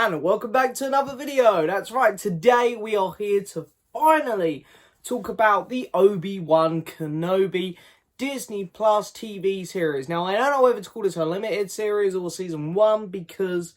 and welcome back to another video. That's right, today we are here to finally talk about the Obi Wan Kenobi Disney Plus TV series. Now, I don't know whether to call this a limited series or season 1 because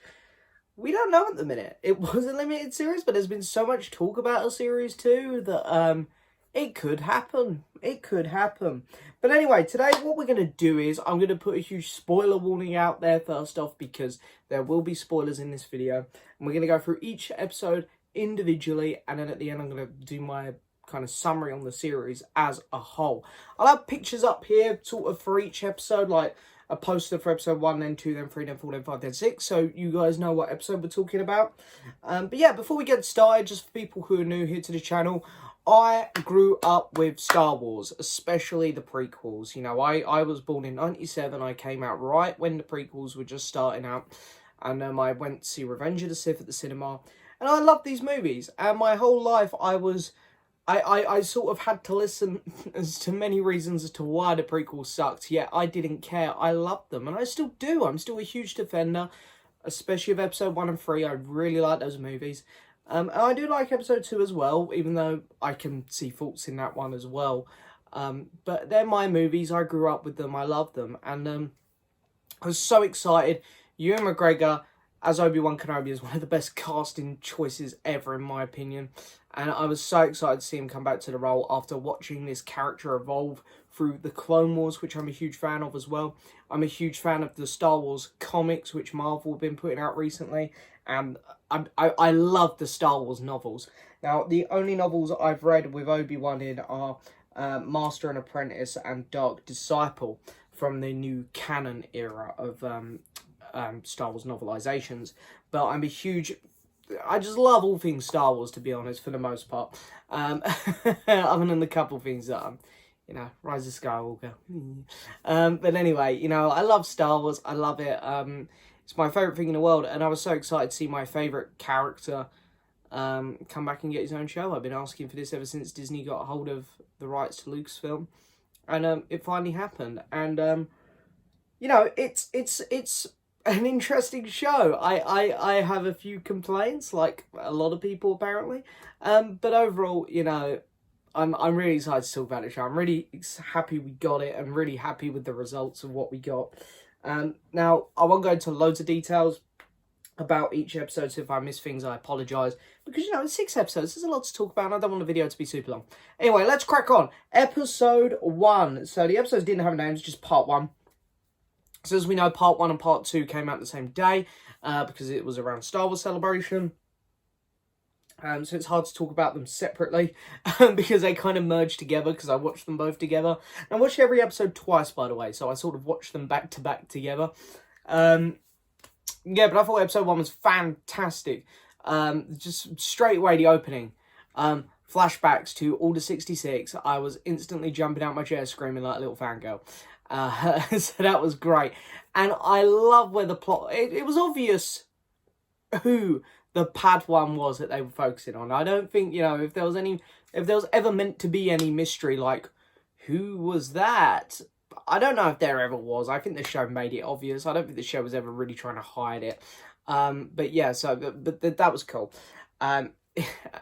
we don't know at the minute. It was a limited series, but there's been so much talk about a series 2 that it could happen. It could happen. But anyway, today what we're going to do is I'm going to put a huge spoiler warning out there first off because there will be spoilers in this video. And we're going to go through each episode individually, and then at the end I'm going to do my kind of summary on the series as a whole. I'll have pictures up here sort of for each episode, like a poster for episode 1, then 2, then 3, then 4, then 5, then 6, so you guys know what episode we're talking about. But yeah, before we get started, just for people who are new here to the channel, I grew up with Star Wars, especially the prequels. You know, I was born in 97. I came out right when the prequels were just starting out. And I went to see Revenge of the Sith at the cinema. And I loved these movies. And my whole life I sort of had to listen as to many reasons as to why the prequels sucked. Yet I didn't care. I loved them. And I still do. I'm still a huge defender, especially of episode 1 and 3. I really like those movies. And I do like episode 2 as well, even though I can see faults in that one as well. But they're my movies. I grew up with them. I love them. And I was so excited. Ewan McGregor as Obi Wan Kenobi is one of the best casting choices ever, in my opinion. And I was so excited to see him come back to the role after watching this character evolve through the Clone Wars, which I'm a huge fan of as well. I'm a huge fan of the Star Wars comics, which Marvel have been putting out recently. And I love the Star Wars novels. Now, the only novels I've read with Obi-Wan in are Master and Apprentice and Dark Disciple from the new canon era of Star Wars novelizations. But I'm a huge... I just love all things Star Wars, to be honest, for the most part. Other than the couple things that you know, Rise of Skywalker. But anyway, you know, I love Star Wars. I love it. It's my favourite thing in the world, and I was so excited to see my favourite character come back and get his own show. I've been asking for this ever since Disney got hold of the rights to Lucasfilm, and it finally happened. And you know, it's an interesting show. I have a few complaints, like a lot of people apparently, but overall, you know, I'm really excited to talk about the show. I'm really happy we got it. I'm really happy with the results of what we got. Now, I won't go into loads of details about each episode, so if I miss things, I apologise. Because, you know, it's 6 episodes, there's a lot to talk about, and I don't want the video to be super long. Anyway, let's crack on. Episode 1. So, the episodes didn't have names, just part 1. So, as we know, part 1 and part 2 came out the same day, because it was around Star Wars Celebration. So it's hard to talk about them separately because they kind of merged together because I watched them both together. And I watched every episode twice, by the way, so I sort of watched them back to back together. Yeah, but I thought episode 1 was fantastic. Just straight away, the opening. Flashbacks to Order 66. I was instantly jumping out my chair screaming like a little fangirl. So that was great. And I love where the plot... It was obvious who the Padawan was that they were focusing on. I don't think, you know, if there was ever meant to be any mystery, like, who was that? I don't know if there ever was. I think the show made it obvious. I don't think the show was ever really trying to hide it. But yeah, so, but that was cool.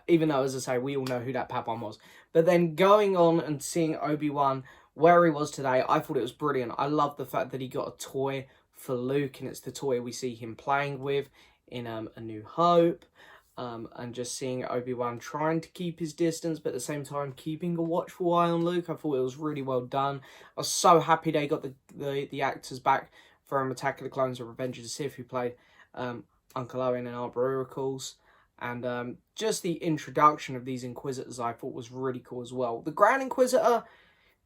Even though, as I say, we all know who that Padawan was. But then going on and seeing Obi-Wan where he was today, I thought it was brilliant. I love the fact that he got a toy for Luke, and it's the toy we see him playing with in A New Hope, and just seeing Obi-Wan trying to keep his distance, but at the same time keeping a watchful eye on Luke. I thought it was really well done. I was so happy they got the actors back from Attack of the Clones and Revenge of the Sith, who played Uncle Owen and Aunt Beru, and just the introduction of these Inquisitors I thought was really cool as well. The Grand Inquisitor,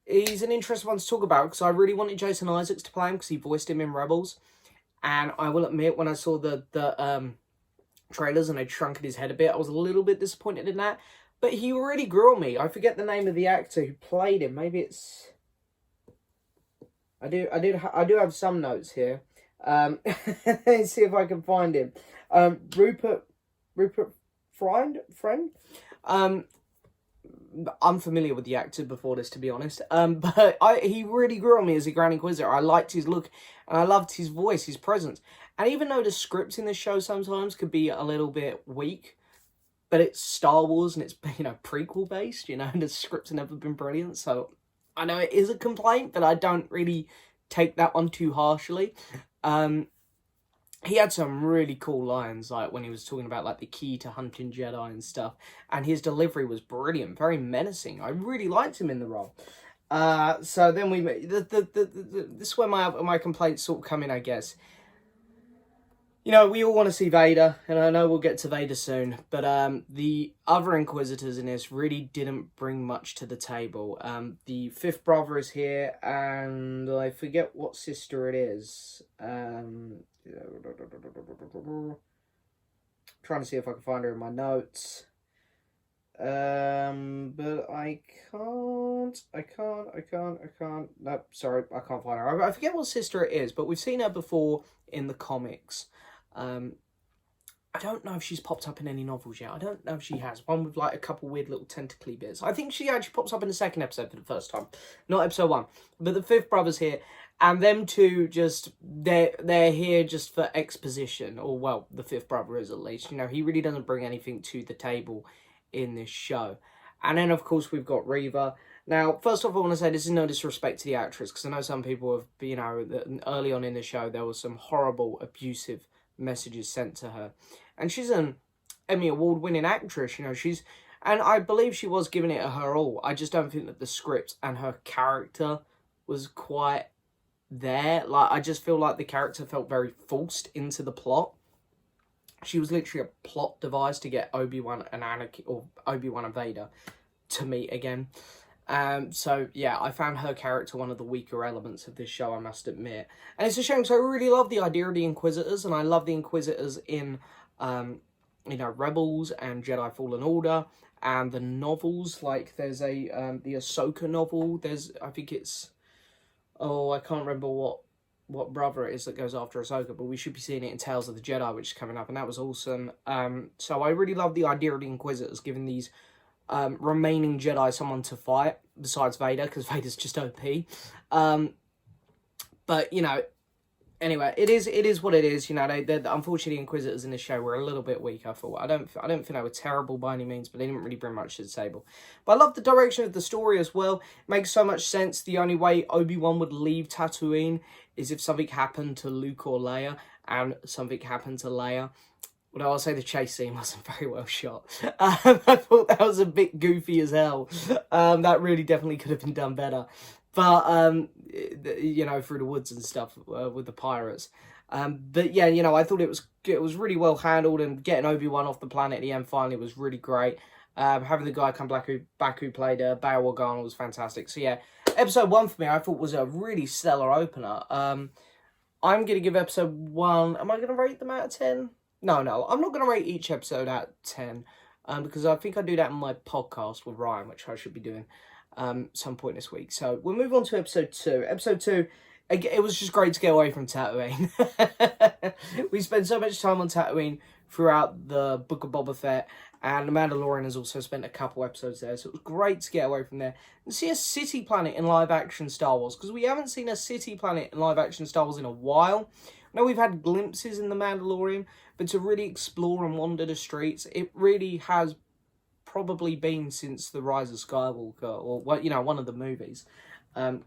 he's an interesting one to talk about, because I really wanted Jason Isaacs to play him, because he voiced him in Rebels. And I will admit, when I saw the trailers and they'd shrunken his head a bit, I was a little bit disappointed in that. But he really grew on me. I forget the name of the actor who played him. Maybe it's... I do have some notes here. Let's see if I can find him. Rupert Friend? unfamiliar with the actor before this, to be honest. But he really grew on me as a Grand Inquisitor. I liked his look, and I loved his voice, his presence. And even though the script in this show sometimes could be a little bit weak, but it's Star Wars and it's, prequel based, and the scripts have never been brilliant. So I know it is a complaint, but I don't really take that one too harshly. He had some really cool lines, like when he was talking about like the key to hunting Jedi and stuff, and his delivery was brilliant, very menacing. I really liked him in the role. So then this is where my complaints sort of come in, I guess. We all want to see Vader, and I know we'll get to Vader soon, but the other Inquisitors in this really didn't bring much to the table. The fifth brother is here, and I forget what sister it is. Trying to see if I can find her in my notes. But I can't. No, sorry, I can't find her. I forget what sister it is, but we've seen her before in the comics. I don't know if she's popped up in any novels yet. I don't know if she has. One with like a couple weird little tentacly bits. I think she actually pops up in the second episode for the first time, not episode 1. But the fifth brother's here, and them two just they're here just for exposition, or well, the fifth brother is at least. He really doesn't bring anything to the table in this show. And then of course we've got Reva. Now, first off, I want to say this is no disrespect to the actress, because I know some people have, early on in the show there was some horrible, abusive messages sent to her, and she's an Emmy Award-winning actress. And I believe she was giving it her all. I just don't think that the script and her character was quite there. Like, I just feel like the character felt very forced into the plot. She was literally a plot device to get Obi-Wan and Anakin, or Obi-Wan and Vader, to meet again. So yeah, I found her character one of the weaker elements of this show, I must admit. And it's a shame, because I really love the idea of the Inquisitors, and I love the Inquisitors in, Rebels and Jedi Fallen Order, and the novels. Like, there's the Ahsoka novel. I think it's, I can't remember what brother it is that goes after Ahsoka, but we should be seeing it in Tales of the Jedi, which is coming up, and that was awesome. So I really love the idea of the Inquisitors giving these remaining Jedi someone to fight besides Vader, because Vader's just OP. But anyway, it is what it is. Unfortunately, the Inquisitors in this show were a little bit weak, I thought. I don't think they were terrible by any means, but they didn't really bring much to the table. But I love the direction of the story as well. It makes so much sense. The only way Obi-Wan would leave Tatooine is if something happened to Luke or Leia, and something happened to Leia. Although I'll say the chase scene wasn't very well shot. I thought that was a bit goofy as hell. That really definitely could have been done better. But, through the woods and stuff with the pirates. But yeah, I thought it was really well handled, and getting Obi-Wan off the planet at the end finally was really great. Having the guy come back who played Bail Organa was fantastic. So yeah, episode 1 for me I thought was a really stellar opener. I'm going to give episode 1, am I going to rate them out of 10? No, I'm not going to rate each episode out of 10, because I think I do that in my podcast with Ryan, which I should be doing some point this week. So we'll move on to episode 2. Episode 2, it was just great to get away from Tatooine. We spent so much time on Tatooine throughout the Book of Boba Fett, and The Mandalorian has also spent a couple episodes there, so it was great to get away from there and see a city planet in live-action Star Wars, because we haven't seen a city planet in live-action Star Wars in a while. I know we've had glimpses in The Mandalorian, but to really explore and wander the streets, it really has probably been since The Rise of Skywalker, or one of the movies. So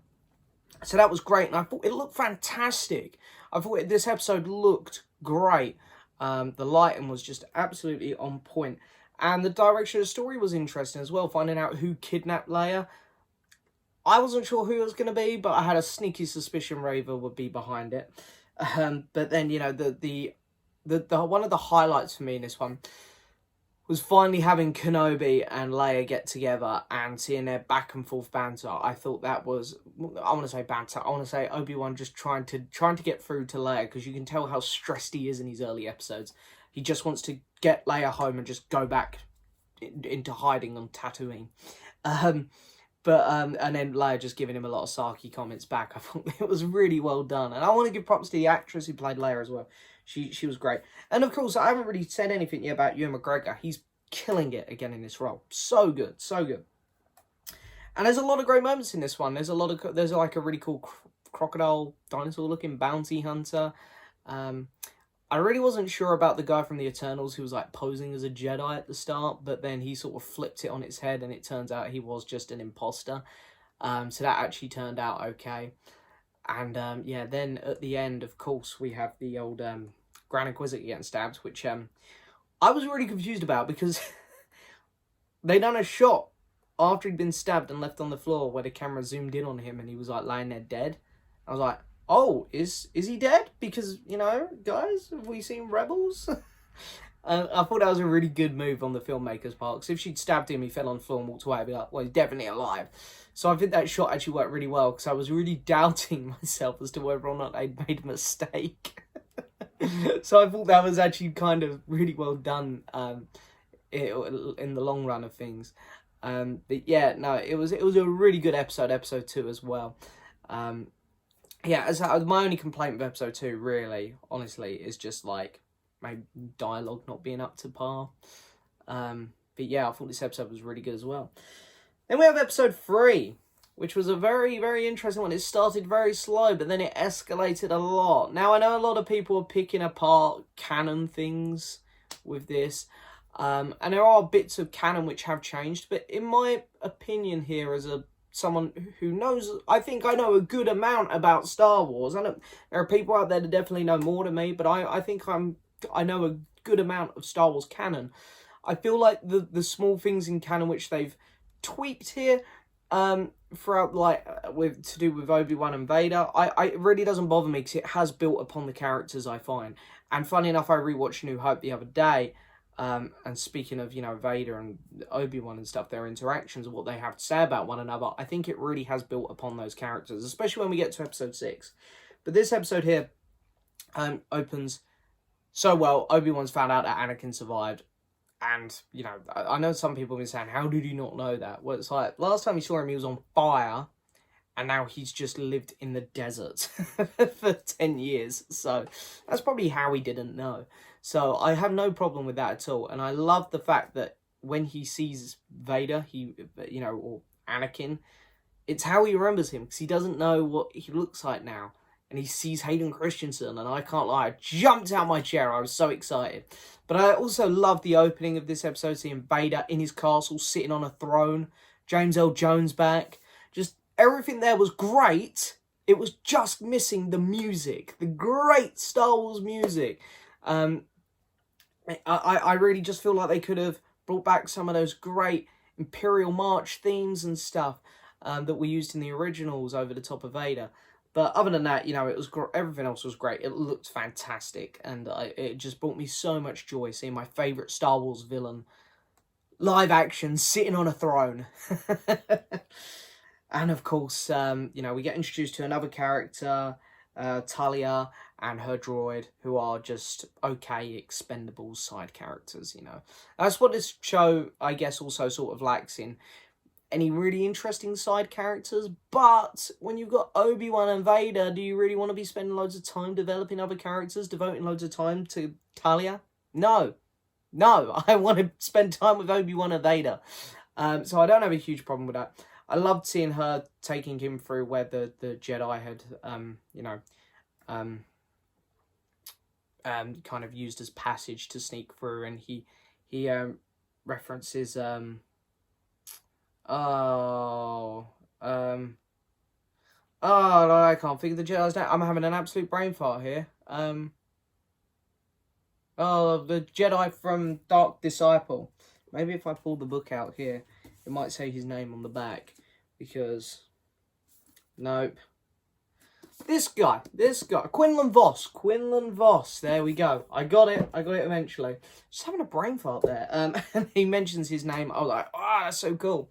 that was great, and I thought it looked fantastic. I thought this episode looked great. The lighting was just absolutely on point, and the direction of the story was interesting as well, finding out who kidnapped Leia. I wasn't sure who it was going to be, but I had a sneaky suspicion Reva would be behind it. But then, the one of the highlights for me in this one was finally having Kenobi and Leia get together and seeing their back and forth banter. I thought that was, I want to say banter, I want to say Obi-Wan just trying to get through to Leia, because you can tell how stressed he is in these early episodes. He just wants to get Leia home and just go back into hiding on Tatooine. And then Leia just giving him a lot of sarky comments back. I thought it was really well done. And I want to give props to the actress who played Leia as well. She was great. And of course, I haven't really said anything yet about Ewan McGregor. He's killing it again in this role. So good, so good. And there's a lot of great moments in this one. There's like a really cool crocodile dinosaur looking bounty hunter. I really wasn't sure about the guy from the Eternals who was like posing as a Jedi at the start, but then he sort of flipped it on its head and it turns out he was just an imposter. So that actually turned out okay. And yeah, then at the end, of course, we have the old Grand Inquisitor getting stabbed, which I was really confused about because they done a shot after he'd been stabbed and left on the floor where the camera zoomed in on him and he was like lying there dead. I was like, oh, is he dead? Because, you know, guys, have we seen Rebels? I thought that was a really good move on the filmmaker's part, because if she'd stabbed him, he fell on the floor and walked away, I'd be like, well, he's definitely alive. So I think that shot actually worked really well, because I was really doubting myself as to whether or not I'd made a mistake. So I thought that was actually kind of really well done in the long run of things. But yeah, no, it was a really good episode 2 as well. Yeah, my only complaint with episode 2, really, honestly, is just like my dialogue not being up to par. But yeah, I thought this episode was really good as well. Then we have episode 3, which was a very, very interesting one. It started very slow, but then it escalated a lot. Now, I know a lot of people are picking apart canon things with this. And there are bits of canon which have changed, but in my opinion here, as someone who knows, I think I know a good amount about Star Wars. There are people out there that definitely know more than me, but I think I know a good amount of Star Wars canon. I feel like the small things in canon which they've tweaked here, throughout, like, to do with Obi-Wan and Vader, it really doesn't bother me, because it has built upon the characters, I find. And funny enough, I rewatched New Hope the other day, and speaking of, you know, Vader and Obi-Wan and stuff, their interactions and what they have to say about one another, I think it really has built upon those characters, especially when we get to episode 6. But this episode here opens so well. Obi-Wan's found out that Anakin survived. And, you know, I know some people have been saying, how did he not know that? Well, it's like, last time we saw him, he was on fire. And now he's just lived in the desert for 10 years. So that's probably how he didn't know. So I have no problem with that at all. And I love the fact that when he sees Vader, or Anakin, it's how he remembers him. Because he doesn't know what he looks like now. And he sees Hayden Christensen. And I can't lie, I jumped out my chair. I was so excited. But I also love the opening of this episode, seeing Vader in his castle, sitting on a throne. James L. Jones back. Just everything there was great. It was just missing the music. The great Star Wars music. I really just feel like they could have brought back some of those great Imperial March themes and stuff that we used in the originals over the top of Vader. But other than that, you know, it was everything else was great. It looked fantastic, and it just brought me so much joy seeing my favourite Star Wars villain, live action, sitting on a throne. And of course, we get introduced to another character, Talia, and her droid, who are just okay, expendable side characters, you know. That's what this show, I guess, also sort of lacks in any really interesting side characters. But when you've got Obi-Wan and Vader, do you really want to be spending loads of time developing other characters, devoting loads of time to Talia? No, I want to spend time with Obi-Wan and Vader. So I don't have a huge problem with that. I loved seeing her taking him through where the Jedi had, kind of used as passage to sneak through, and he references, I can't think of the Jedi's name. I'm having an absolute brain fart here. The Jedi from Dark Disciple. Maybe if I pull the book out here, it might say his name on the back, because, nope. This guy, Quinlan Voss, there we go. I got it eventually. Just having a brain fart there. And he mentions his name, I was like, that's so cool.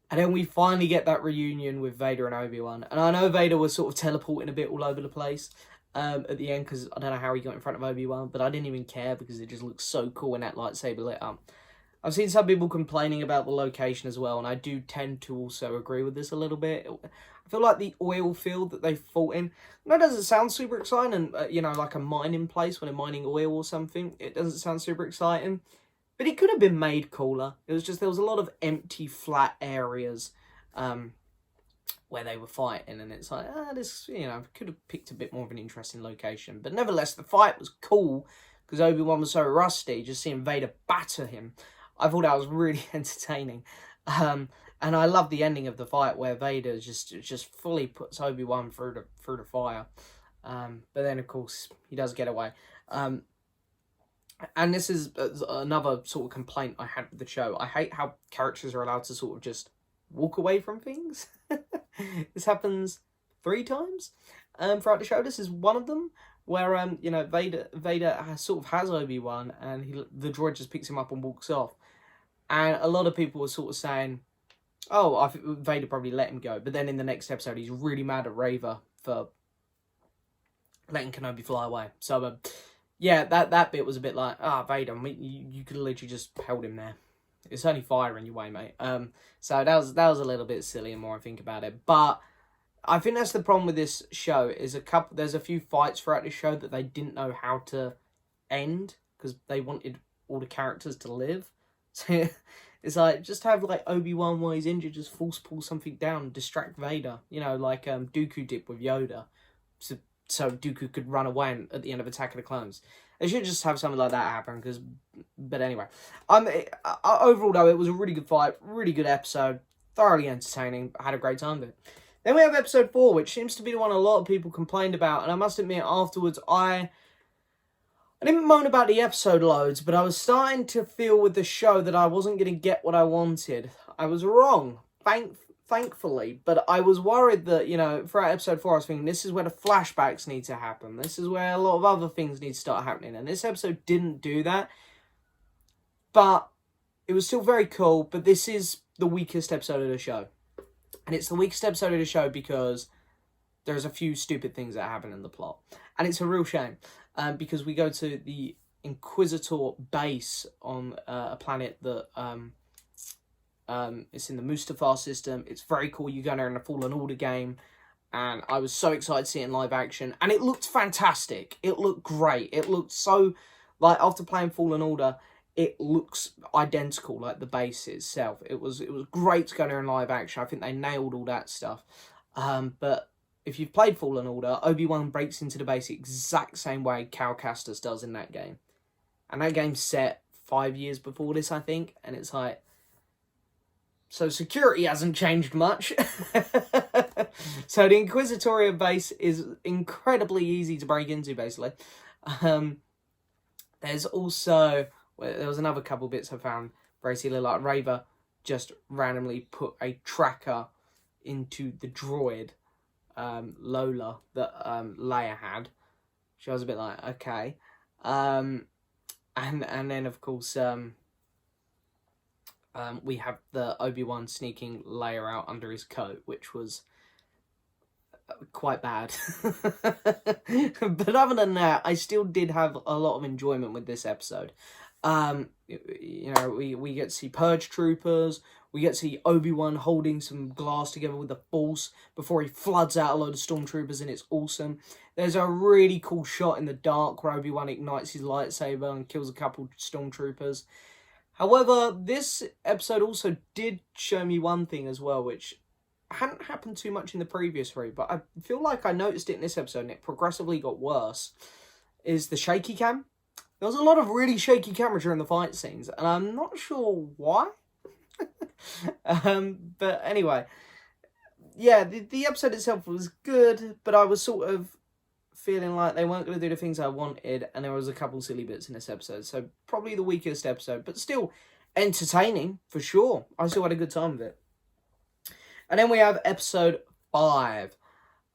And then we finally get that reunion with Vader and Obi-Wan. And I know Vader was sort of teleporting a bit all over the place at the end, because I don't know how he got in front of Obi-Wan, but I didn't even care, because it just looks so cool when that lightsaber lit up. I've seen some people complaining about the location as well, and I do tend to also agree with this a little bit. I feel like the oil field that they fought in, that doesn't sound super exciting, like a mining place when they're mining oil or something. It doesn't sound super exciting, but it could have been made cooler. It was just, there was a lot of empty, flat areas where they were fighting, and it's like, this, could have picked a bit more of an interesting location. But nevertheless, the fight was cool, because Obi-Wan was so rusty, just seeing Vader batter him. I thought that was really entertaining. And I love the ending of the fight, where Vader just fully puts Obi-Wan through the fire. But then, of course, he does get away. And this is another sort of complaint I had with the show. I hate how characters are allowed to sort of just walk away from things. This happens 3 times throughout the show. This is one of them, where Vader sort of has Obi-Wan, and the droid just picks him up and walks off. And a lot of people were sort of saying, oh, I think Vader probably let him go. But then in the next episode, he's really mad at Reva for letting Kenobi fly away. So, yeah, that bit was a bit like, Vader, you could have literally just held him there. It's only fire in your way, mate. So that was a little bit silly, the more I think about it. But I think that's the problem with this show, is there's a few fights throughout the show that they didn't know how to end, because they wanted all the characters to live. So it's like, just have like Obi-Wan, while he's injured, just force pull something down and distract Vader. Like Dooku did with Yoda. So Dooku could run away at the end of Attack of the Clones. They should just have something like that happen, but anyway. Overall, though, it was a really good fight, really good episode, thoroughly entertaining. I had a great time with it. Then we have episode 4, which seems to be the one a lot of people complained about, and I must admit, afterwards, I didn't moan about the episode loads, but I was starting to feel with the show that I wasn't going to get what I wanted. I was wrong, thankfully, but I was worried that, throughout episode 4, I was thinking, this is where the flashbacks need to happen. This is where a lot of other things need to start happening. And this episode didn't do that. But it was still very cool. But this is the weakest episode of the show. And it's the weakest episode of the show because there's a few stupid things that happen in the plot. And it's a real shame. Because we go to the Inquisitor base on a planet that... it's in the Mustafar system. It's very cool. You go there in a Fallen Order game, and I was so excited to see it in live action, and it looked fantastic. It looked great. It looked so, like, after playing Fallen Order, it looks identical, like the base itself. It was great to go there in live action. I think they nailed all that stuff. But if you've played Fallen Order, Obi-Wan breaks into the base the exact same way Cal Kestis does in that game, and that game's set 5 years before this, I think, and it's like, so security hasn't changed much. So the Inquisitorial base is incredibly easy to break into, basically. There's also... there was another couple bits I found very silly, like Reva just randomly put a tracker into the droid, Lola, that Leia had. She was a bit like, okay. And then, of course... we have the Obi-Wan sneaking Leia out under his coat, which was quite bad. But other than that, I still did have a lot of enjoyment with this episode. We get to see Purge Troopers. We get to see Obi-Wan holding some glass together with the Force before he floods out a load of stormtroopers, and it's awesome. There's a really cool shot in the dark where Obi-Wan ignites his lightsaber and kills a couple stormtroopers. However, this episode also did show me one thing as well, which hadn't happened too much in the previous 3, but I feel like I noticed it in this episode, and it progressively got worse, is the shaky cam. There was a lot of really shaky camera during the fight scenes, and I'm not sure why. But anyway, yeah, the episode itself was good, but I was sort of feeling like they weren't going to do the things I wanted, and there was a couple silly bits in this episode. So probably the weakest episode, but still entertaining for sure. I still had a good time with it. And then we have episode 5,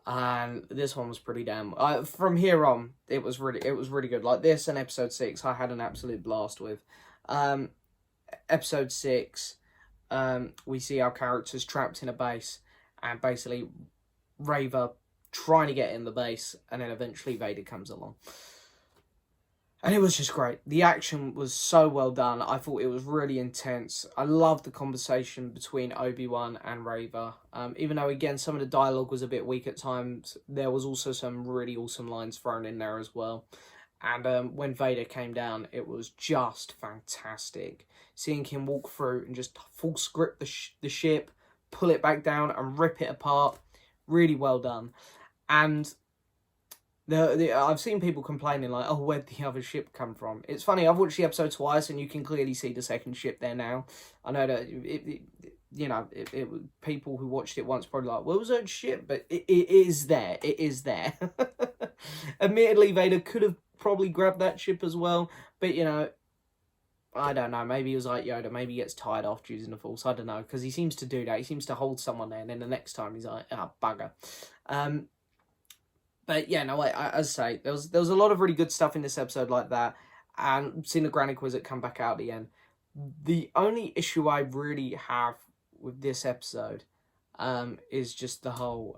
and this one was pretty damn. From here on, it was really good. Like this and episode 6, I had an absolute blast with. Episode 6, we see our characters trapped in a base, and basically Reva trying to get in the base, and then eventually Vader comes along. And it was just great. The action was so well done. I thought it was really intense. I loved the conversation between Obi-Wan and Reva. Even though, again, some of the dialogue was a bit weak at times, there was also some really awesome lines thrown in there as well. And when Vader came down, it was just fantastic. Seeing him walk through and just full script the ship, pull it back down and rip it apart. Really well done. And I've seen people complaining like, oh, where'd the other ship come from? It's funny, I've watched the episode twice and you can clearly see the second ship there now. I know that people who watched it once probably like, where was that ship? But it is there. It is there. Admittedly, Vader could have probably grabbed that ship as well. But, you know, I don't know. Maybe he was like Yoda. Maybe he gets tired off using the Force. I don't know. Because he seems to do that. He seems to hold someone there. And then the next time he's like, ah, bugger. But yeah, no, as I say, there was a lot of really good stuff in this episode like that. And seeing the Granny Quizlet come back out at the end. The only issue I really have with this episode is just the whole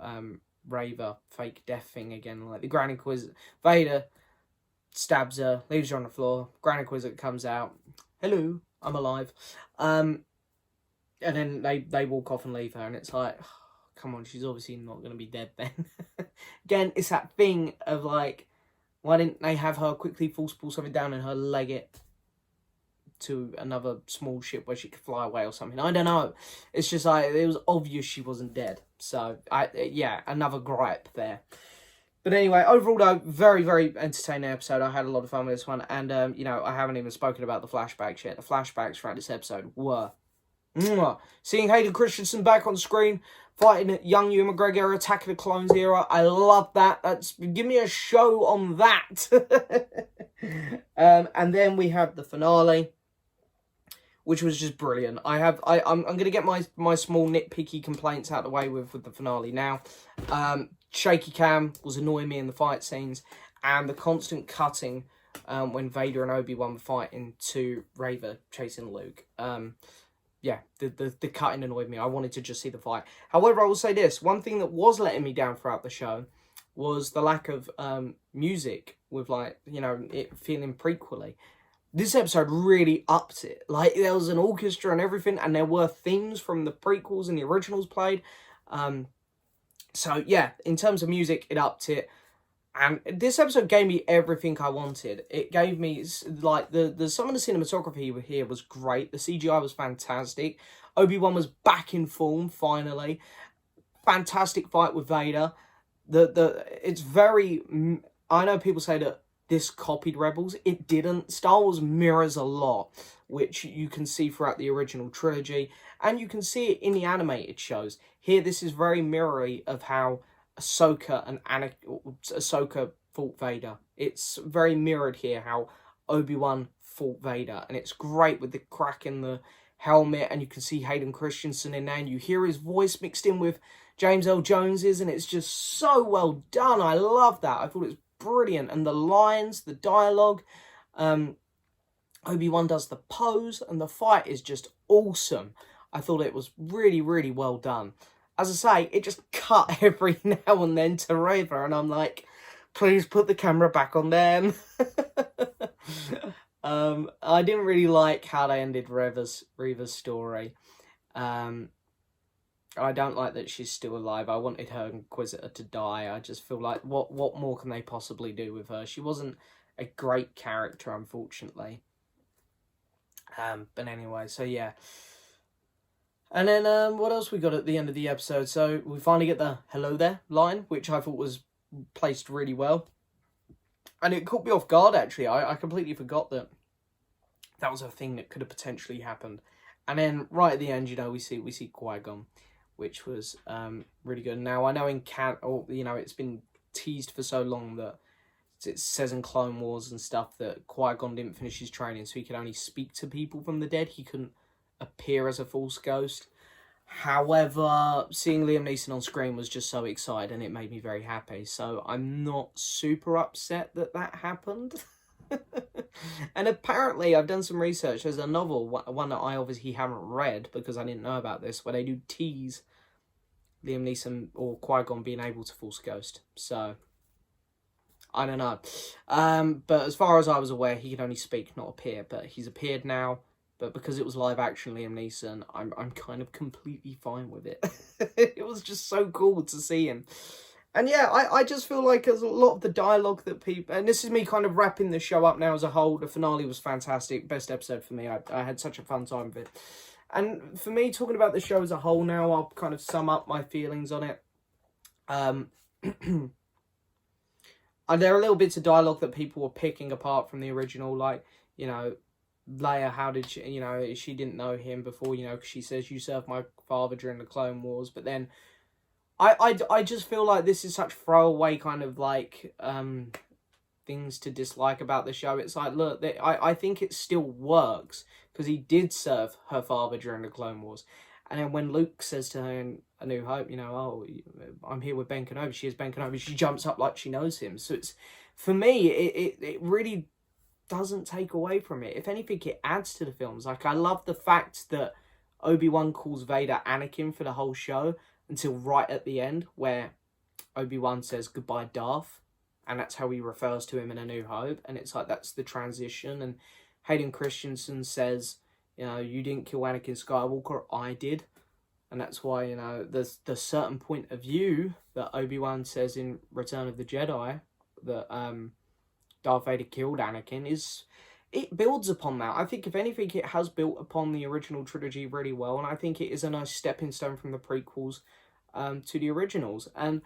Raver fake death thing again. Like the Granny Quizlet, Vader stabs her, leaves her on the floor. Granny Quizlet comes out. Hello, I'm alive. And then they walk off and leave her, and it's like, oh, come on, she's obviously not going to be dead then. Again, it's that thing of like, why didn't they have her quickly force pull something down and her leg it to another small ship where she could fly away or something? I don't know. It's just like, it was obvious she wasn't dead. So, yeah, another gripe there. But anyway, overall though, very, very entertaining episode. I had a lot of fun with this one. And, you know, I haven't even spoken about the flashbacks yet. The flashbacks throughout this episode were... Seeing Hayden Christensen back on screen, fighting young Ewan McGregor, Attack of the Clones era. I love that. Give me a show on that. And then we have the finale, which was just brilliant. I'm gonna get my small nitpicky complaints out of the way with the finale now. Shaky cam was annoying me in the fight scenes, and the constant cutting when Vader and Obi-Wan were fighting to Raver chasing Luke. Yeah, the cutting annoyed me. I wanted to just see the fight. However, I will say this. One thing that was letting me down throughout the show was the lack of music with, like, you know, it feeling prequely. This episode really upped it. Like, there was an orchestra and everything, and there were themes from the prequels and the originals played. So, yeah, in terms of music, it upped it. And this episode gave me everything I wanted. It gave me, like, some of the cinematography here was great. The CGI was fantastic. Obi-Wan was back in form, finally. Fantastic fight with Vader. It's very... I know people say that this copied Rebels. It didn't. Star Wars mirrors a lot, which you can see throughout the original trilogy. And you can see it in the animated shows. Here, this is very mirrory of how Ahsoka and Ahsoka fought Vader. It's very mirrored here how Obi-Wan fought Vader, and it's great with the crack in the helmet, and you can see Hayden Christensen in there, and you hear his voice mixed in with James L. Jones's, and it's just so well done. I love that. I thought it was brilliant, and the lines, the dialogue, Obi-Wan does the pose, and the fight is just awesome. I thought it was really, really well done. As I say, it just cut every now and then to Raver, and I'm like, please put the camera back on them. I didn't really like how they ended Reva's story. I don't like that she's still alive. I wanted her Inquisitor to die. I just feel like, what more can they possibly do with her? She wasn't a great character, unfortunately. But anyway, so yeah. And then, what else we got at the end of the episode? So, we finally get the hello there line, which I thought was placed really well. And it caught me off guard, actually. I completely forgot that was a thing that could have potentially happened. And then, right at the end, you know, we see Qui-Gon, which was really good. Now, I know it's been teased for so long that it says in Clone Wars and stuff that Qui-Gon didn't finish his training, so he could only speak to people from the dead. He couldn't appear as a Force ghost. However, seeing Liam Neeson on screen was just so exciting, it made me very happy. So I'm not super upset that happened. And apparently, I've done some research. There's a novel, one that I obviously haven't read because I didn't know about this, where they do tease Liam Neeson or Qui-Gon being able to Force ghost. So I don't know. But as far as I was aware, he could only speak, not appear. But he's appeared now. But because it was live action Liam Neeson, I'm kind of completely fine with it. It was just so cool to see him. And yeah, I just feel like there's a lot of the dialogue that people... And this is me kind of wrapping the show up now as a whole. The finale was fantastic. Best episode for me. I had such a fun time with it. And for me, talking about the show as a whole now, I'll kind of sum up my feelings on it. There are little bits of dialogue that people were picking apart from the original, like, you know, Leia, how did she, you know, she didn't know him before, you know, because she says, you served my father during the Clone Wars, but then I just feel like this is such throwaway kind of, like, things to dislike about the show. It's like, look, I think it still works, because he did serve her father during the Clone Wars. And then when Luke says to her in A New Hope, you know, oh, I'm here with Ben Kenobi, she is Ben Kenobi, she jumps up like she knows him. So it's, for me, it really doesn't take away from it. If anything, it adds to the films. Like, I love the fact that Obi-Wan calls Vader Anakin for the whole show until right at the end, where Obi-Wan says goodbye, Darth. And that's how he refers to him in A New Hope. And it's like, that's the transition. And Hayden Christensen says, you know, you didn't kill Anakin Skywalker, I did. And that's why, you know, there's the certain point of view that Obi-Wan says in Return of the Jedi that Darth Vader killed Anakin is, it builds upon that. I think, if anything, it has built upon the original trilogy really well. And I think it is a nice stepping stone from the prequels to the originals. And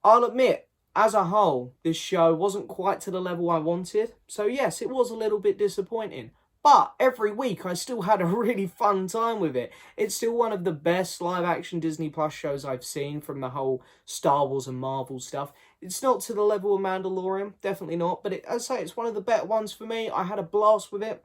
I'll admit, as a whole, this show wasn't quite to the level I wanted. So yes, it was a little bit disappointing. But every week, I still had a really fun time with it. It's still one of the best live-action Disney Plus shows I've seen from the whole Star Wars and Marvel stuff. It's not to the level of Mandalorian, definitely not. But as I say, it's one of the better ones for me. I had a blast with it.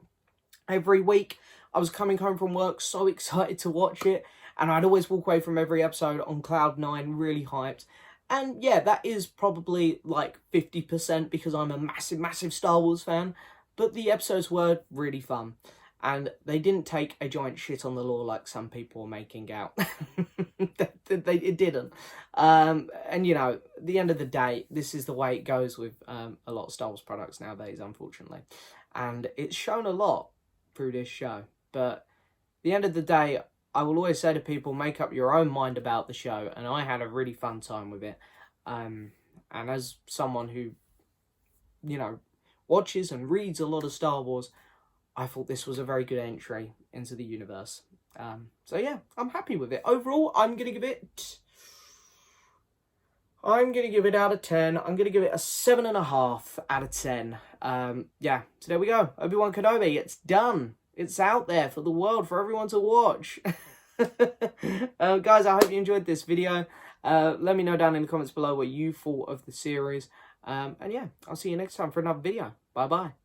Every week, I was coming home from work so excited to watch it. And I'd always walk away from every episode on cloud nine, really hyped. And yeah, that is probably like 50% because I'm a massive, massive Star Wars fan. But the episodes were really fun. And they didn't take a giant shit on the lore like some people are making out. It didn't. And, you know, at the end of the day, this is the way it goes with a lot of Star Wars products nowadays, unfortunately. And it's shown a lot through this show. But at the end of the day, I will always say to people, make up your own mind about the show. And I had a really fun time with it. And as someone who, you know, watches and reads a lot of Star Wars, I thought this was a very good entry into the universe. So yeah, I'm happy with it. Overall, I'm going to give it out of 10. I'm going to give it a 7.5 out of 10. Yeah, so there we go. Obi Wan Kenobi, it's done. It's out there for the world, for everyone to watch. Guys, I hope you enjoyed this video. Let me know down in the comments below what you thought of the series. And yeah, I'll see you next time for another video. Bye-bye.